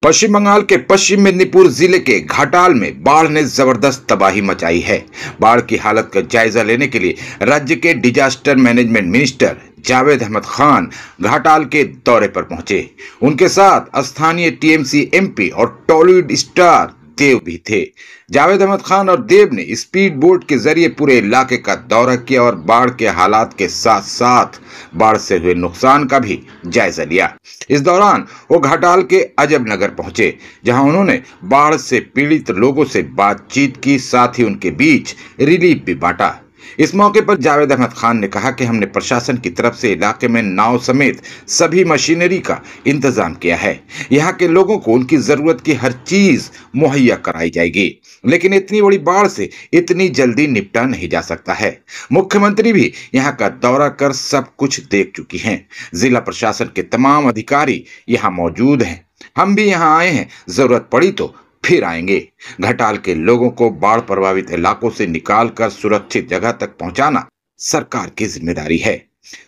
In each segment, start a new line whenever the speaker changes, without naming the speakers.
पश्चिम बंगाल के पश्चिम मेदिनीपुर जिले के घाटाल में बाढ़ ने जबरदस्त तबाही मचाई है। बाढ़ की हालत का जायजा लेने के लिए राज्य के disaster management minister Javed Ahmed Khan Ghatal के दौरे पर पहुंचे। उनके साथ स्थानीय टीएमसी एमपी और टॉलीवुड स्टार देव भी थे। जावेद अहमद खान और देव ने स्पीड बोट के जरिए पूरे इलाके का दौरा किया और बाढ़ के हालात के साथ साथ बाढ़ से हुए नुकसान का भी जायजा लिया। इस दौरान वो घाटाल के अजब नगर पहुंचे, जहां उन्होंने बाढ़ से पीड़ित लोगों से बातचीत की, साथ ही उनके बीच रिलीफ भी बांटा। इस मौके पर जावेद अहमद खान ने कहा कि हमने प्रशासन की तरफ से इलाके में नाव समेत सभी मशीनरी का इंतजाम किया है। यहाँ के लोगों को उनकी जरूरत की हर चीज मुहैया कराई जाएगी, लेकिन इतनी बड़ी बाढ़ से इतनी जल्दी निपटा नहीं जा सकता है। मुख्यमंत्री भी यहाँ का दौरा कर सब कुछ देख चुकी हैं। जिला प्रशासन के तमाम अधिकारी यहाँ मौजूद हैं। हम भी यहाँ आए हैं, जरूरत पड़ी तो फिर आएंगे। घाटाल के लोगों को बाढ़ प्रभावित इलाकों से निकालकर सुरक्षित जगह तक पहुंचाना सरकार की जिम्मेदारी है।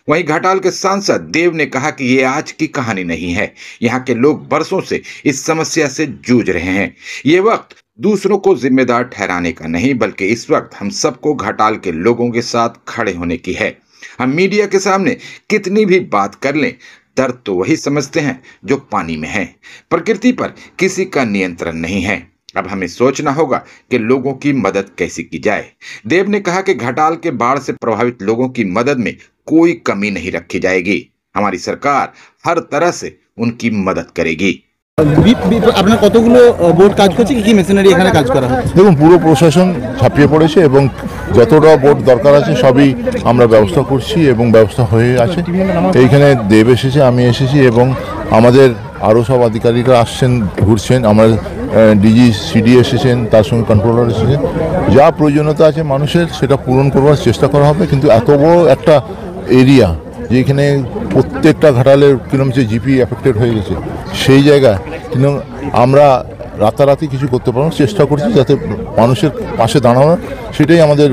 वहीं घाटाल के सांसद देव ने कहा कि ये आज की कहानी नहीं है। यहाँ के लोग बरसों से इस समस्या से जूझ रहे हैं। ये वक्त दूसरों को जिम्मेदार ठहराने का नहीं, बल्कि इस वक्त हम सबको घाटाल के लोगों के साथ खड़े होने की है। हम मीडिया के सामने कितनी भी बात कर लें, दर्द तो वही समझते हैं जो पानी में है। प्रकृति पर किसी का नियंत्रण नहीं है। अब हमें सोचना होगा कि लोगों की मदद कैसे की जाए। देव ने कहा कि घाटाल के बाढ़ से प्रभावित लोगों की मदद में कोई कमी नहीं रखी जाएगी। हमारी सरकार हर तरह से उनकी मदद करेगी।
আপনার কতগুলো বোট কাজ করছে, কি কি মেশিনারি এখানে কাজ করা হচ্ছে?
দেখুন, পুরো প্রশাসন ছাপিয়ে পড়েছে এবং যতটা বোট দরকার আছে সবই আমরা ব্যবস্থা করছি এবং ব্যবস্থা হয়ে আছে। এইখানে দেব এসেছে, আমি এসেছি এবং আমাদের আরও সব আধিকারিকরা আসছেন, ঘুরছেন। আমার ডিজি সিডি এসেছেন, তার সঙ্গে কন্ট্রোলার এসেছেন। যা প্রয়োজনীয়তা আছে মানুষের সেটা পূরণ করবার চেষ্টা করা হবে। কিন্তু এত বড় একটা এরিয়া যেখানে প্রত্যেকটা ঘাটালের কিরকম যে জিপি এফেক্টেড হয়ে গেছে, সেই জায়গায় কিন্তু আমরা রাতারাতি কিছু করতে পারবো, চেষ্টা করছি যাতে মানুষের পাশে দাঁড়ানো। সেটাই আমাদের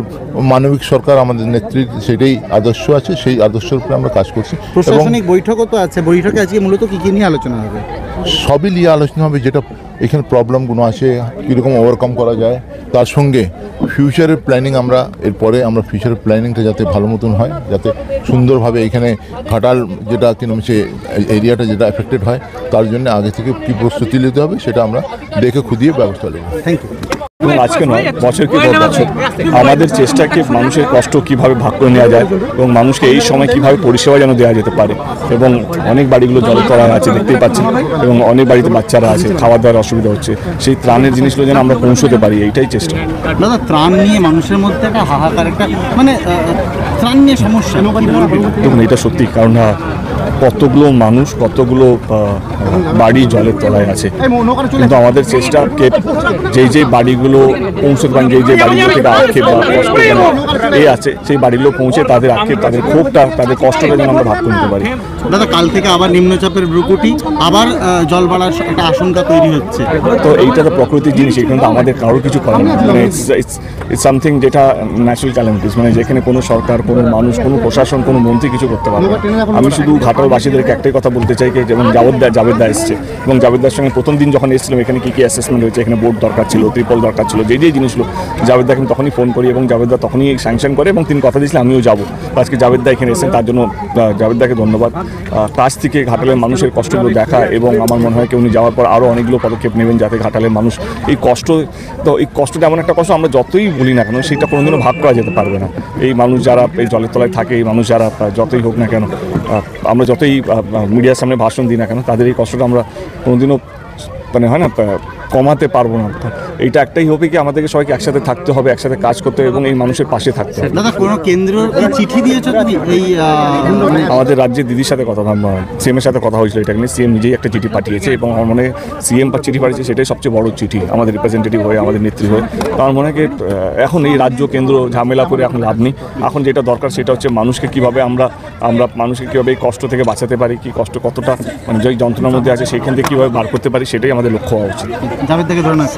মানবিক সরকার, আমাদের নেত্রীর সেটাই আদর্শ আছে, সেই আদর্শের উপরে আমরা কাজ করছি।
প্রশাসনিক বৈঠকও তো আছে, বৈঠকে আজকে মূলত কি কি নিয়ে আলোচনা হবে?
সবই নিয়ে আলোচনা হবে, যেটা এখানে প্রবলেমগুলো আছে কীরকম ওভারকাম করা যায়, তার সঙ্গে ফিউচারের প্ল্যানিং। এরপরে আমরা ফিউচারের প্ল্যানিংটা যাতে ভালো মতন হয়, যাতে সুন্দরভাবে এখানে ঘাটাল যেটা কিরকম সে এরিয়াটা যেটা এফেক্টেড হয়, তার জন্য আগে থেকে কী প্রস্তুতি নিতে হবে সেটা আমরা দেখে খুদিয়ে ব্যবস্থা নেব।
Thank you.
আজকে নয়, বছর কি 10 বছর আমাদের চেষ্টাকে মানুষের কষ্ট কিভাবে ভাগ করে নেওয়া যায় এবং মানুষকে এই সময় কিভাবে পরিষেবা যেন দেওয়া যেতে পারে। এবং অনেক বাড়িগুলো জলের তলায় আছে, দেখতেই পাচ্ছেন, এবং অনেক বাড়িতে বাচ্চারা আছে, খাওয়া দাওয়ার অসুবিধা হচ্ছে। সেই ত্রাণের জিনিসগুলো যেন আমরা পৌঁছতে পারি, এইটাই চেষ্টা।
দাদা, ত্রাণ নিয়ে মানুষের মধ্যে একটা হাহাকার, একটা মানে ত্রাণ নিয়ে সমস্যা।
দেখুন, এটা সত্যি, কারণ কতগুলো মানুষ, কতগুলো বাড়ি জলের তলায় আছে। কিন্তু আমাদের চেষ্টাকে যেই বাড়িগুলো পৌঁছতে পারেন, যেই বাড়িগুলো থেকে আক্ষেপ বা কষ্ট আছে, সেই বাড়িগুলো পৌঁছে তাদের আক্ষেপ, তাদের ক্ষোভটা, তাদের কষ্টটা যেন আমরা ভাগ করে নিতে পারি।
দাদা, কাল থেকে আবার নিম্নচাপের ব্রুকুটি, আবার জল বাড়ার একটা আশঙ্কা তৈরি হচ্ছে।
তো এইটা তো প্রকৃতির জিনিস, এখানে তো আমাদের কারোর কিছু করার নেই। মানে ইটস সামথিং যেটা ন্যাচারাল ক্যালামিটিস, মানে যেখানে কোনো সরকার, কোনো মানুষ, কোনো প্রশাসন, কোনো মন্ত্রী কিছু করতে পারবে না। আমি শুধু ঘাটালবাসীদেরকে একটাই কথা বলতে চাই, যেমন জাবেদদা এসছে, এবং জাবেদদার সঙ্গে প্রথম দিন যখন এসেছিলাম এখানে কী কী অ্যাসেসমেন্ট হয়েছে, এখানে বোর্ড দরকার ছিল, ত্রিপল দরকার ছিল, যে জিনিসগুলো জাবেদদাকে আমি তখনই ফোন করি এবং জাবেদদা তখনই স্যাংশন করে এবং তিনি কথা দিয়েছিলেন আমিও যাবো। আজকে জাবেদদা এখানে এসেছেন, তার জন্য জাবেদদাকে ধন্যবাদ। কাছ থেকে ঘাটালের মানুষের কষ্টগুলো দেখা, এবং আমার মনে হয় কি উনি যাওয়ার পর আরও অনেকগুলো পদক্ষেপ নেবেন যাতে ঘাটালের মানুষ এই কষ্টটা এমন একটা কষ্ট আমরা যতই বলি না কেন সেটা কোনোদিনও ভাগ করা যেতে পারবে না। এই মানুষ যারা এই জলের তলায় থাকে, এই মানুষ যারা যতই হোক না কেন, আমরা যতই মিডিয়ার সামনে ভাষণ দিই না কেন, তাদের এই কষ্টটা আমরা কোনোদিনও মানে হয় না কমাতে পারবো না। এইটা একটাই হবে কি আমাদেরকে সবাইকে একসাথে থাকতে হবে, একসাথে কাজ করতে হবে এবং এই মানুষের পাশে থাকতে হবে।
দাদা, কোনো কেন্দ্র চিঠি দিয়েছে তুমি? এই
আমাদের রাজ্যের দিদির সাথে কথা, সিএমের সাথে কথা হয়েছিল এটা নিয়ে। সিএম নিজেই একটা চিঠি পাঠিয়েছে এবং আমার মনে হয় সিএম চিঠি পাঠিয়েছে, সেটাই সবচেয়ে বড় চিঠি আমাদের রিপ্রেজেন্টেটিভ হয়ে, আমাদের নেত্রী হয়ে। আমার মনে হয় এখন এই রাজ্য কেন্দ্র ঝামেলা করে এখন লাভ নেই। এখন যেটা দরকার সেটা হচ্ছে মানুষকে কীভাবে আমরা মানুষকে কীভাবে এই কষ্ট থেকে বাঁচাতে পারি, কি কষ্ট কতটা মানে যে যন্ত্রণার মধ্যে আছে সেইখান থেকে কীভাবে বার করতে পারি, সেটাই আমাদের লক্ষ্য হওয়া উচিত।
জাবেদ থেকে ধন্যবাদ।